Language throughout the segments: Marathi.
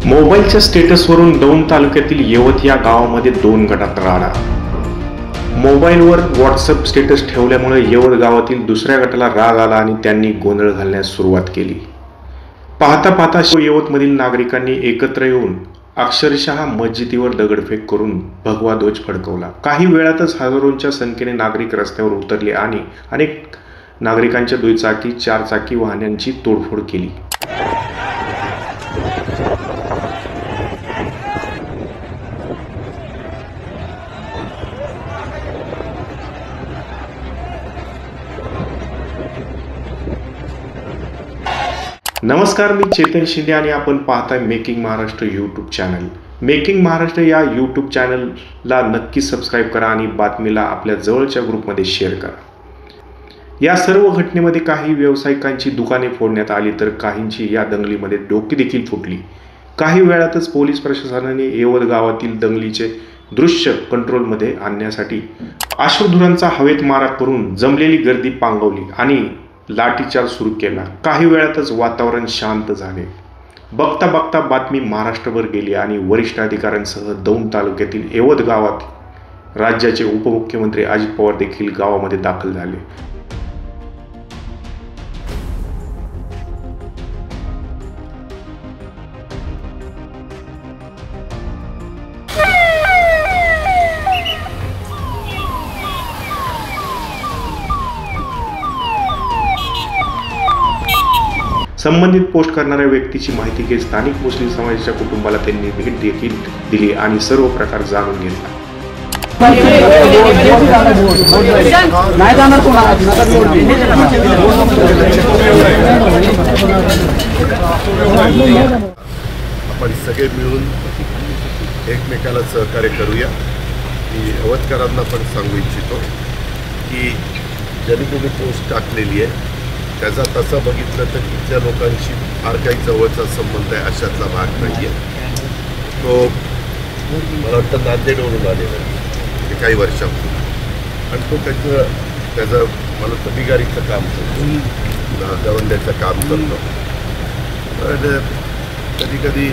मोबाईलच्या स्टेटसवरून दौंड तालुक्यातील येवत या गावामध्ये 2 गटात राडा। मोबाईलवर व्हॉट्सअप स्टेटस ठेवल्यामुळे येवत गावातील दुसऱ्या गटाला राग आला आणि त्यांनी गोंधळ घालण्यास सुरुवात केली। पाहता पाहता येवतमधील नागरिकांनी एकत्र येऊन अक्षरशः मस्जिदीवर दगडफेक करून भगवा ध्वज फडकवला। काही वेळातच हजारोंच्या संख्येने नागरिक रस्त्यावर उतरले आणि अनेक नागरिकांच्या दुचाकी, चारचाकी वाहनांची तोडफोड केली। नमस्कार, मी चेतन शिंदे आणि आपण पाहताय making Maharashtra YouTube channel. Making Maharashtra या यूट्यूब चॅनलला नक्की सबस्क्राईब करा आणि बातमीला आपल्या जवळच्या ग्रुपमध्ये शेअर करा। या सर्व घटनेमध्ये काही व्यावसायिकांची दुकाने फोडण्यात आली तर काहींची या दंगलीमध्ये डोकी देखील फुटली। काही वेळातच पोलीस प्रशासनाने येवत गावातील दंगलीचे दृश्य कंट्रोलमध्ये आणण्यासाठी अश्रुधुरांचा हवेत मारा करून जमलेली गर्दी पांगवली आणि लाठीचार्ज सुरू केला। काही वेळातच वातावरण शांत झाले। बघता बघता बातमी महाराष्ट्रभर गेली आणि वरिष्ठ अधिकाऱ्यांसह दौंड तालुक्यातील येवत गावात राज्याचे उपमुख्यमंत्री अजित पवार देखील गावामध्ये दाखल झाले। संबंधित पोस्ट करणाऱ्या व्यक्तीची माहिती घेत स्थानिक मुस्लिम समाजाच्या कुटुंबाला त्यांनी भेट देखील दिली आणि सर्व प्रकार जाणून घेतला। आपण सगळे मिळून एकमेकाला सहकार्य करूया। मी यवतकरांना पण सांगू इच्छितो की ज्यांनी तुम्ही पोस्ट टाकलेली आहे त्याचा तसं बघितलं तर इथल्या लोकांशी फार काही जवळचा संबंध आहे अशातला भाग नाही आहे। तो मला वाटतं नांदेडवरून आलेला आहे काही वर्षापूर्वी आणि तो त्याचं मला वाटतं बिगारीचं काम करतो, दवंड्याचं काम करतो। पण कधी कधी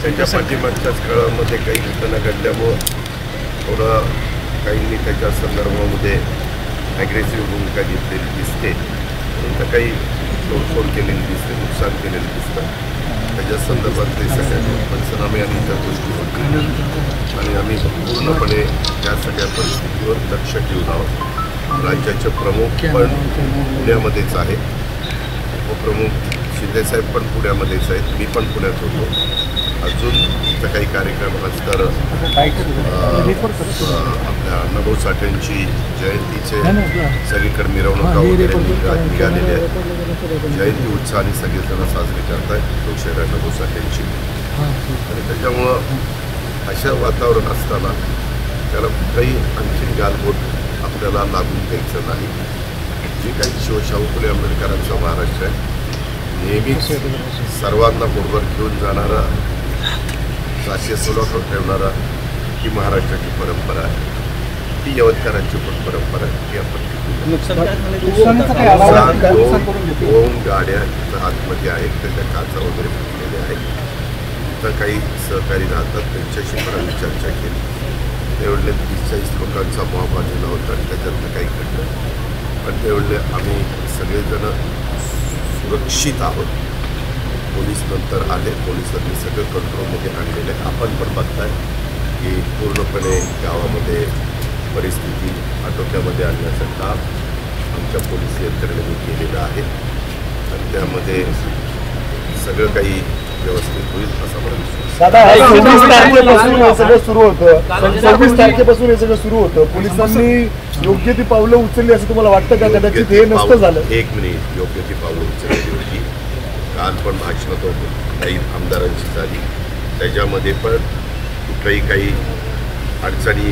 त्यांच्या पाठीमागच्याच काळामध्ये काही घटना घडल्यामुळं थोडं काहींनी त्याच्या संदर्भामध्ये ॲग्रेसिव्ह भूमिका घेतलेली दिसते, तर काही तोडफोड केलेली दिसते, नुकसान केलेलं दिसतं। त्याच्या संदर्भातले सगळ्या पंचनामे आणि इतर गोष्टी होतील आणि आम्ही पूर्णपणे त्या सगळ्या परिस्थितीवर लक्ष ठेवून आहोत। राज्याचे प्रमुख पण पुण्यामध्येच आहे, उपप्रमुख शिंदेसाहेब पण पुण्यामध्येच आहेत, मी पण पुण्यात होतो। अजून इथं काही कार्यक्रम असतर आपल्या अण्णाभाऊ साठेंची जयंतीचे सगळीकडे मिरवणुका वगैरे निघालेल्या आहेत। जयंती उत्साहाने सगळेजण साजरी करत आहेत लोकशाहीर अण्णाभाऊ साठेंची आणि त्याच्यामुळं अशा वातावरण असताना त्याला कुठंही आणखीन गालबोट आपल्याला लागून द्यायचं नाही। जे काही शिवशाहू फुले आंबेडकरांचा महाराष्ट्र आहे, नेहमीच सर्वांना बरोबर घेऊन जाणारा, राष्ट्रीय सुलभ ठेवणारा ही महाराष्ट्राची परंपरा आहे। ती यवतकरांची पण परंपरा आहे की आपण दोन गाड्या इथं आतमध्ये आहेत, त्याच्या काचा वगैरे फुटलेल्या आहेत। इथं काही सहकारी राहतात, त्यांच्याशी पण आम्ही चर्चा केली। तेवढे 30-40 लोकांचा मॉब आलेला होता आणि त्याच्यातनं काही घडलं, पण तेवढे आम्ही सगळेजण सुरक्षित आहोत। पोलीस नंतर आले, पोलिसांनी सगळं कंट्रोलमध्ये आणलेलं आहे। आपण पण बघताय की पूर्णपणे गावामध्ये परिस्थिती आटोक्यामध्ये आणण्याचं काम आमच्या पोलीस यंत्रणेने केलेलं आहे आणि त्यामध्ये सगळं काही व्यवस्थित होईल असं मला विश्वास। 26 तारखेपासून हे सगळं सुरू होतं, 26 तारखेपासून हे सगळं सुरू होतं। पोलिसांनी योग्य ती पावलं उचलली असं तुम्हाला वाटतं का? कदाचित हे नसतं झालं। एक मिनिट, योग्य ती पावलं उचलली होती। काल पण भाषण तो काही आमदारांची झाली, त्याच्यामध्ये पण कुठल्याही काही अडचणी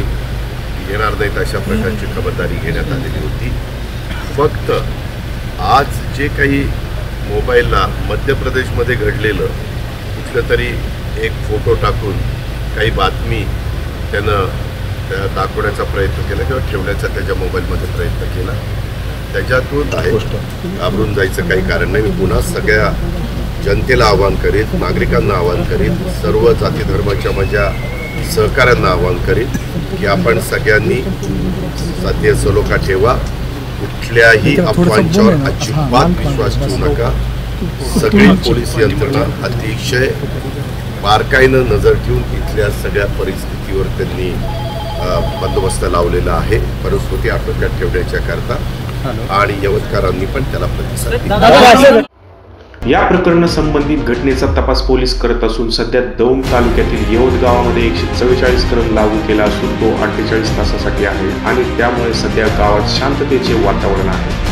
येणार नाहीत अशा प्रकारची खबरदारी घेण्यात आलेली होती। फक्त आज जे काही मोबाईलला मध्य प्रदेशमध्ये घडलेलं कुठलं तरी एक फोटो टाकून काही बातमी त्यानं त्या दाखवण्याचा प्रयत्न केला किंवा ठेवण्याचा त्याच्या मोबाईलमध्ये प्रयत्न केला, त्याच्यातून घाबरून जायचं काही कारण नाही। मी पुन्हा सगळ्या जनतेला आवाहन करेल, नागरिकांना आवाहन करेल, सर्व जाती धर्माच्या माझ्या सहकाऱ्यांना आवाहन करेल की आपण सगळ्यांनी सध्या सलोखा ठेवा, कुठल्याही अफवांच्यावर अजिबात विश्वास ठेवू नका. सगळी पोलीस यंत्रणा अतिशय बारकाईनं नजर ठेवून इथल्या सगळ्या परिस्थितीवर त्यांनी बंदोबस्त लावलेला आहे, परिस्थिती आटोक्यात ठेवण्याच्या करता, आणि यवतकरांनी पण त्याला प्रतिसाद दिला. या प्रकरणासंबंधित घटनेचा तपास पोलीस करत असून सध्या दौंड तालुक्यातील यवत गावामध्ये 144 कलम लागू केला असून तो 48 तासासाठी आहे आणि त्यामुळे सध्या गावात शांततेचे वातावरण आहे.